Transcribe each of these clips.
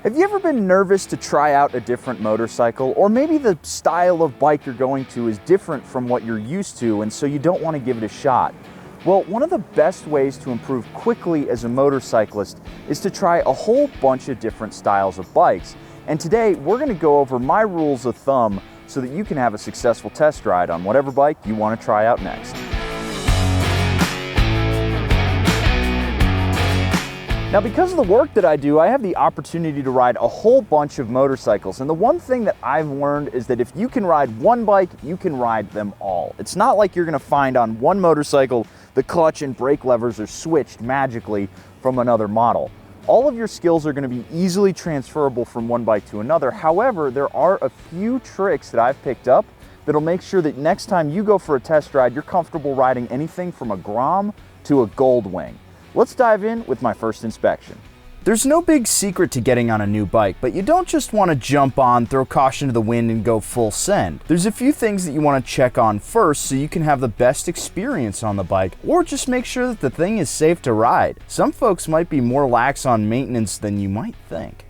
Have you ever been nervous to try out a different motorcycle? Or maybe the style of bike you're going to is different from what you're used to, and so you don't want to give it a shot? Well, one of the best ways to improve quickly as a motorcyclist is to try a whole bunch of different styles of bikes. And today, we're going to go over my rules of thumb so that you can have a successful test ride on whatever bike you want to try out next. Now, because of the work that I do, I have the opportunity to ride a whole bunch of motorcycles. And the one thing that I've learned is that if you can ride one bike, you can ride them all. It's not like you're going to find on one motorcycle the clutch and brake levers are switched magically from another model. All of your skills are going to be easily transferable from one bike to another. However, there are a few tricks that I've picked up that'll make sure that next time you go for a test ride, you're comfortable riding anything from a Grom to a Goldwing. Let's dive in with my first inspection. There's no big secret to getting on a new bike, but you don't just want to jump on, throw caution to the wind, and go full send. There's a few things that you want to check on first so you can have the best experience on the bike, or just make sure that the thing is safe to ride. Some folks might be more lax on maintenance than you might think.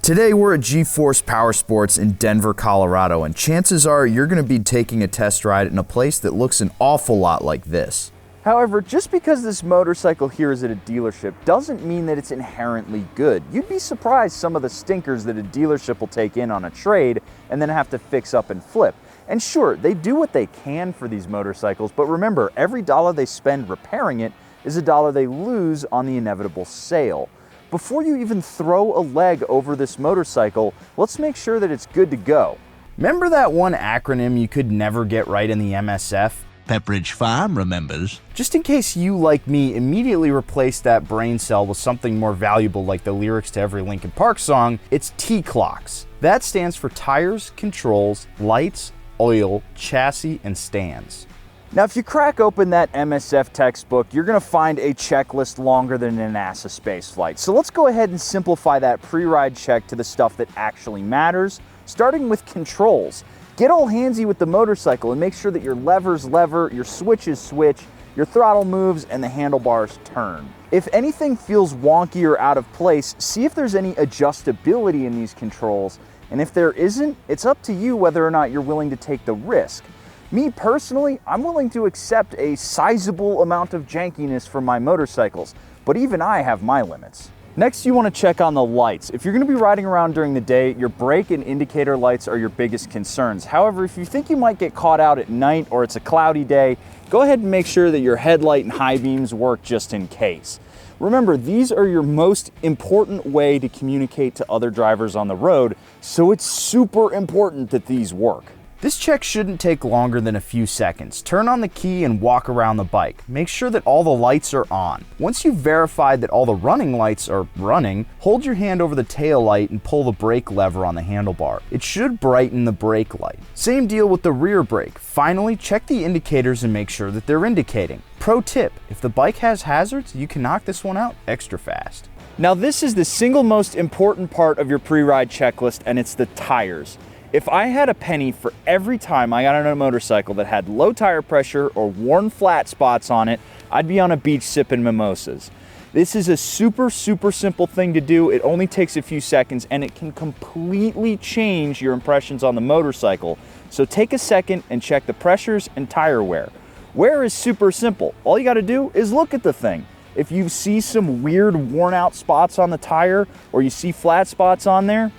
Today we're at G-Force Power Sports in Denver, Colorado, and chances are you're going to be taking a test ride in a place that looks an awful lot like this. However, just because this motorcycle here is at a dealership doesn't mean that it's inherently good. You'd be surprised some of the stinkers that a dealership will take in on a trade and then have to fix up and flip. And sure, they do what they can for these motorcycles, but remember, every dollar they spend repairing it is a dollar they lose on the inevitable sale. Before you even throw a leg over this motorcycle, let's make sure that it's good to go. Remember that one acronym you could never get right in the MSF? Pepperidge Farm remembers. Just in case you, like me, immediately replaced that brain cell with something more valuable like the lyrics to every Linkin Park song, it's T-Clocks. That stands for tires, controls, lights, oil, chassis, and stands. Now, if you crack open that MSF textbook, you're going to find a checklist longer than a NASA spaceflight. So let's go ahead and simplify that pre-ride check to the stuff that actually matters, starting with controls. Get all handsy with the motorcycle and make sure that your levers lever, your switches switch, your throttle moves, and the handlebars turn. If anything feels wonky or out of place, see if there's any adjustability in these controls. And if there isn't, it's up to you whether or not you're willing to take the risk. Me personally, I'm willing to accept a sizable amount of jankiness from my motorcycles, but even I have my limits. Next, you want to check on the lights. If you're going to be riding around during the day, your brake and indicator lights are your biggest concerns. However, if you think you might get caught out at night or it's a cloudy day, go ahead and make sure that your headlight and high beams work just in case. Remember, these are your most important way to communicate to other drivers on the road, so it's super important that these work. This check shouldn't take longer than a few seconds. Turn on the key and walk around the bike. Make sure that all the lights are on. Once you've verified that all the running lights are running, hold your hand over the tail light and pull the brake lever on the handlebar. It should brighten the brake light. Same deal with the rear brake. Finally, check the indicators and make sure that they're indicating. Pro tip, if the bike has hazards, you can knock this one out extra fast. Now, this is the single most important part of your pre-ride checklist, and it's the tires. If I had a penny for every time I got on a motorcycle that had low tire pressure or worn flat spots on it, I'd be on a beach sipping mimosas. This is a super simple thing to do. It only takes a few seconds and it can completely change your impressions on the motorcycle. So take a second and check the pressures and tire wear. Wear is super simple. All you gotta do is look at the thing. If you see some weird worn out spots on the tire or you see flat spots on there,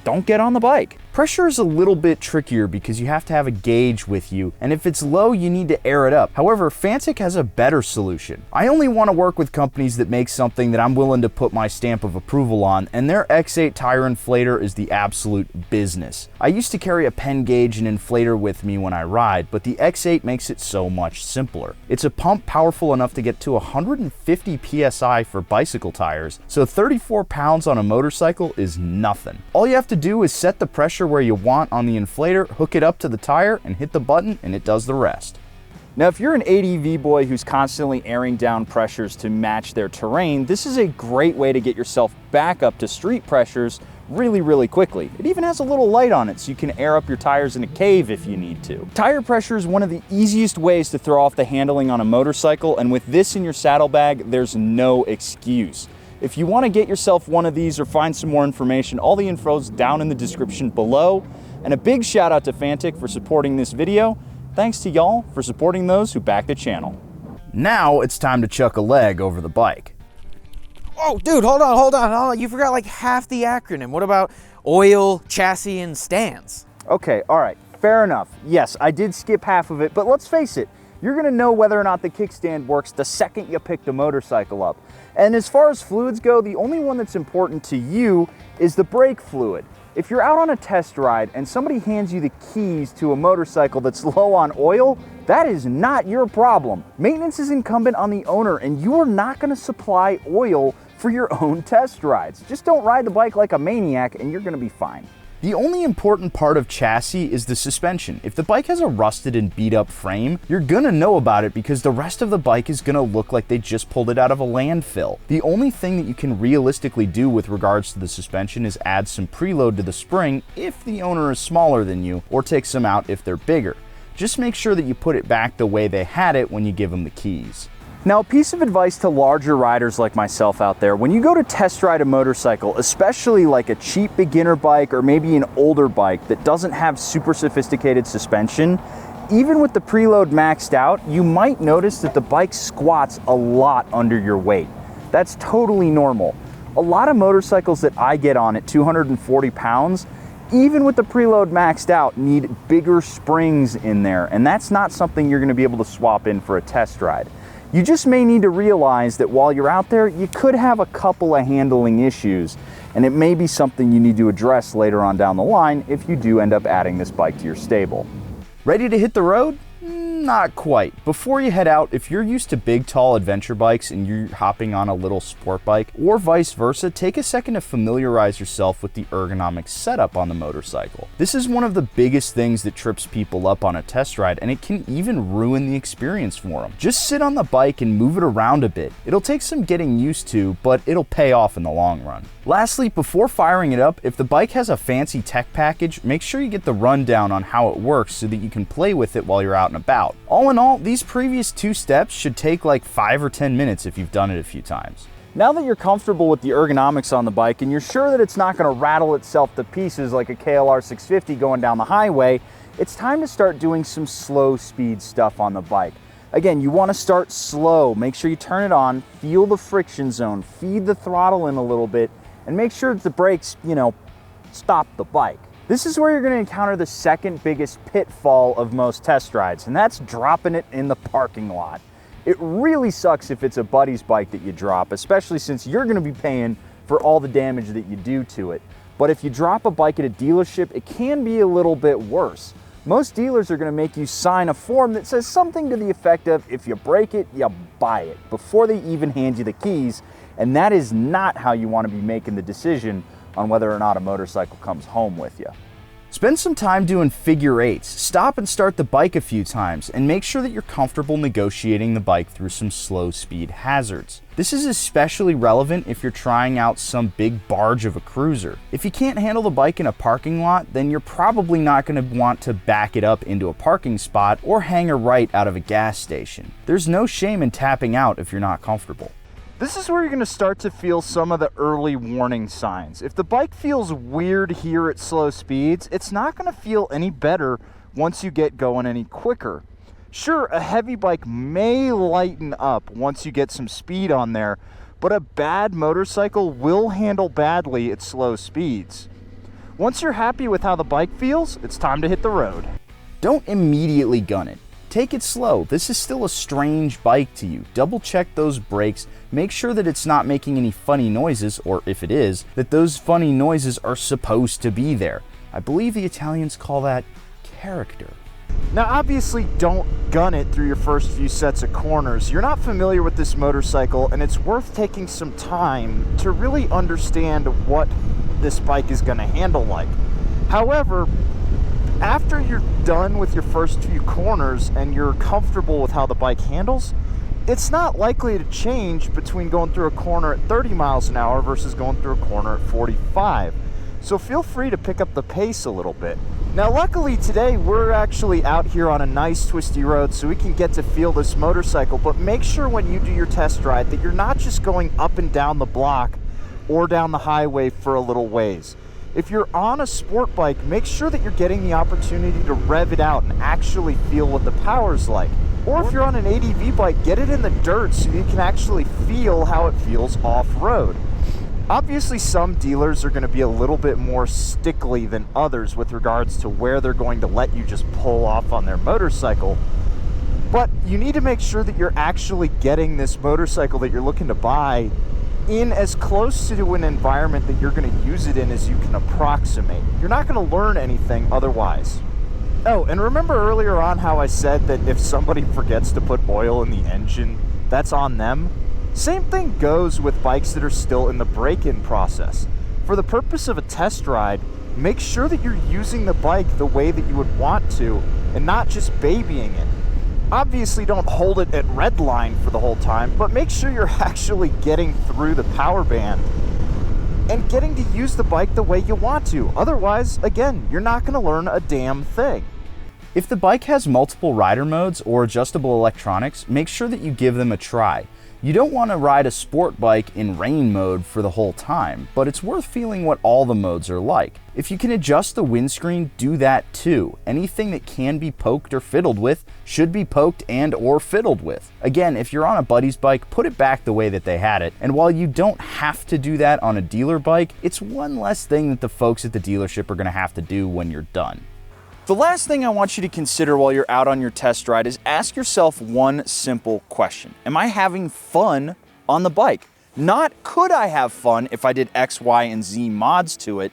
don't get on the bike. Pressure is a little bit trickier because you have to have a gauge with you, and if it's low, you need to air it up. However, Fantic has a better solution. I only want to work with companies that make something that I'm willing to put my stamp of approval on, and their X8 tire inflator is the absolute business. I used to carry a pen gauge and inflator with me when I ride, but the X8 makes it so much simpler. It's a pump powerful enough to get to 150 PSI for bicycle tires, so 34 pounds on a motorcycle is nothing. All you have to do is set the pressure where you want on the inflator, hook it up to the tire, and hit the button, and it does the rest. Now, if you're an ADV boy who's constantly airing down pressures to match their terrain, this is a great way to get yourself back up to street pressures really quickly. It even has a little light on it so you can air up your tires in a cave if you need to. Tire pressure is one of the easiest ways to throw off the handling on a motorcycle, and with this in your saddlebag, there's no excuse. If you want to get yourself one of these or find some more information, all the info's down in the description below. And a big shout out to Fantic for supporting this video. Thanks to y'all for supporting those who back the channel. Now it's time to chuck a leg over the bike. Oh, dude, hold on. You forgot like half the acronym. What about oil, chassis, and stands? Okay, all right, fair enough. Yes, I did skip half of it, but let's face it, you're gonna know whether or not the kickstand works the second you pick the motorcycle up. And as far as fluids go, the only one that's important to you is the brake fluid. If you're out on a test ride and somebody hands you the keys to a motorcycle that's low on oil, that is not your problem. Maintenance is incumbent on the owner, and you are not gonna supply oil for your own test rides. Just don't ride the bike like a maniac and you're gonna be fine. The only important part of chassis is the suspension. If the bike has a rusted and beat up frame, you're gonna know about it because the rest of the bike is gonna look like they just pulled it out of a landfill. The only thing that you can realistically do with regards to the suspension is add some preload to the spring if the owner is smaller than you, or take some out if they're bigger. Just make sure that you put it back the way they had it when you give them the keys. Now, a piece of advice to larger riders like myself out there, when you go to test ride a motorcycle, especially like a cheap beginner bike or maybe an older bike that doesn't have super sophisticated suspension, even with the preload maxed out, you might notice that the bike squats a lot under your weight. That's totally normal. A lot of motorcycles that I get on at 240 pounds, even with the preload maxed out, need bigger springs in there, and that's not something you're gonna be able to swap in for a test ride. You just may need to realize that while you're out there, you could have a couple of handling issues, and it may be something you need to address later on down the line if you do end up adding this bike to your stable. Ready to hit the road? Not quite. Before you head out, if you're used to big, tall adventure bikes and you're hopping on a little sport bike, or vice versa, take a second to familiarize yourself with the ergonomic setup on the motorcycle. This is one of the biggest things that trips people up on a test ride, and it can even ruin the experience for them. Just sit on the bike and move it around a bit. It'll take some getting used to, but it'll pay off in the long run. Lastly, before firing it up, if the bike has a fancy tech package, make sure you get the rundown on how it works so that you can play with it while you're out and about. All in all, these previous 2 steps should take like 5 or 10 minutes if you've done it a few times. Now that you're comfortable with the ergonomics on the bike and you're sure that it's not going to rattle itself to pieces like a KLR 650 going down the highway, it's time to start doing some slow speed stuff on the bike. Again, you want to start slow. Make sure you turn it on, feel the friction zone, feed the throttle in a little bit, and make sure that the brakes, stop the bike. This is where you're going to encounter the second biggest pitfall of most test rides, and that's dropping it in the parking lot. It really sucks if it's a buddy's bike that you drop, especially since you're going to be paying for all the damage that you do to it. But if you drop a bike at a dealership, it can be a little bit worse. Most dealers are going to make you sign a form that says something to the effect of, if you break it, you buy it, before they even hand you the keys, and that is not how you want to be making the decision on whether or not a motorcycle comes home with you. Spend some time doing figure eights. Stop and start the bike a few times, and make sure that you're comfortable negotiating the bike through some slow speed hazards. This is especially relevant if you're trying out some big barge of a cruiser. If you can't handle the bike in a parking lot, then you're probably not going to want to back it up into a parking spot or hang a right out of a gas station. There's no shame in tapping out if you're not comfortable. This is where you're going to start to feel some of the early warning signs. If the bike feels weird here at slow speeds, it's not going to feel any better once you get going any quicker. Sure, a heavy bike may lighten up once you get some speed on there, but a bad motorcycle will handle badly at slow speeds. Once you're happy with how the bike feels, it's time to hit the road. Don't immediately gun it. Take it slow. This is still a strange bike to you. Double check those brakes. Make sure that it's not making any funny noises, or if it is, that those funny noises are supposed to be there. I believe the Italians call that character. Now, obviously, don't gun it through your first few sets of corners. You're not familiar with this motorcycle, and it's worth taking some time to really understand what this bike is going to handle like. However, after you're done with your first few corners and you're comfortable with how the bike handles, it's not likely to change between going through a corner at 30 miles an hour versus going through a corner at 45. So feel free to pick up the pace a little bit. Now luckily today we're actually out here on a nice twisty road so we can get to feel this motorcycle, but make sure when you do your test ride that you're not just going up and down the block or down the highway for a little ways. If you're on a sport bike, make sure that you're getting the opportunity to rev it out and actually feel what the power's like. Or if you're on an ADV bike, get it in the dirt so you can actually feel how it feels off-road. Obviously, some dealers are going to be a little bit more stickly than others with regards to where they're going to let you just pull off on their motorcycle. But you need to make sure that you're actually getting this motorcycle that you're looking to buy in as close to an environment that you're going to use it in as you can approximate. You're not going to learn anything otherwise. Oh, and remember earlier on how I said that if somebody forgets to put oil in the engine, that's on them? Same thing goes with bikes that are still in the break-in process. For the purpose of a test ride, make sure that you're using the bike the way that you would want to and not just babying it. Obviously don't hold it at red line for the whole time, but make sure you're actually getting through the power band and getting to use the bike the way you want to. Otherwise, again, you're not going to learn a damn thing. If the bike has multiple rider modes or adjustable electronics, make sure that you give them a try. You don't want to ride a sport bike in rain mode for the whole time, but it's worth feeling what all the modes are like. If you can adjust the windscreen, do that too. Anything that can be poked or fiddled with should be poked and or fiddled with. Again, if you're on a buddy's bike, put it back the way that they had it. And while you don't have to do that on a dealer bike, it's one less thing that the folks at the dealership are going to have to do when you're done. The last thing I want you to consider while you're out on your test ride is ask yourself one simple question. Am I having fun on the bike? Not could I have fun if I did X, Y, and Z mods to it.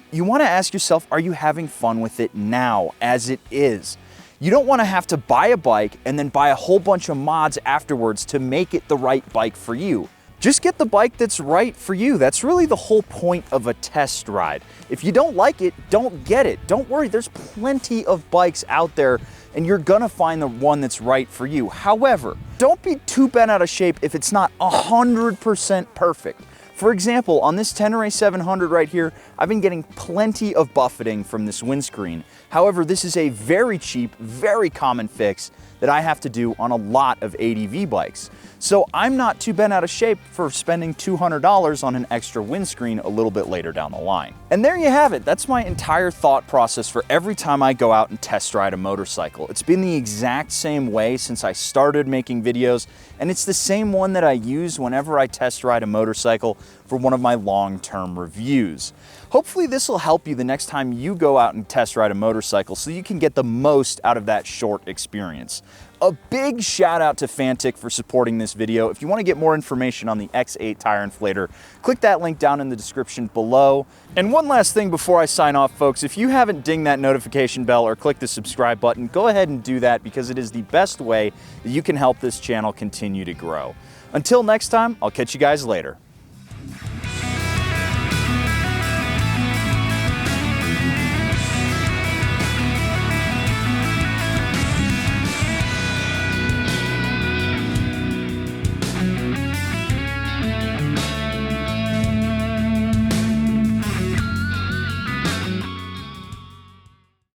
You want to ask yourself, are you having fun with it now as it is? You don't want to have to buy a bike and then buy a whole bunch of mods afterwards to make it the right bike for you. Just get the bike that's right for you. That's really the whole point of a test ride. If you don't like it, don't get it. Don't worry, there's plenty of bikes out there and you're gonna find the one that's right for you. However, don't be too bent out of shape if it's not 100% perfect. For example, on this Tenere 700 right here, I've been getting plenty of buffeting from this windscreen. However, this is a very cheap, very common fix that I have to do on a lot of ADV bikes. So I'm not too bent out of shape for spending $200 on an extra windscreen a little bit later down the line. And there you have it. That's my entire thought process for every time I go out and test ride a motorcycle. It's been the exact same way since I started making videos, and it's the same one that I use whenever I test ride a motorcycle for one of my long-term reviews. Hopefully this will help you the next time you go out and test ride a motorcycle so you can get the most out of that short experience. A big shout out to Fantic for supporting this video. If you want to get more information on the X8 tire inflator, click that link down in the description below. And one last thing before I sign off, folks, if you haven't dinged that notification bell or clicked the subscribe button, go ahead and do that because it is the best way that you can help this channel continue to grow. Until next time, I'll catch you guys later.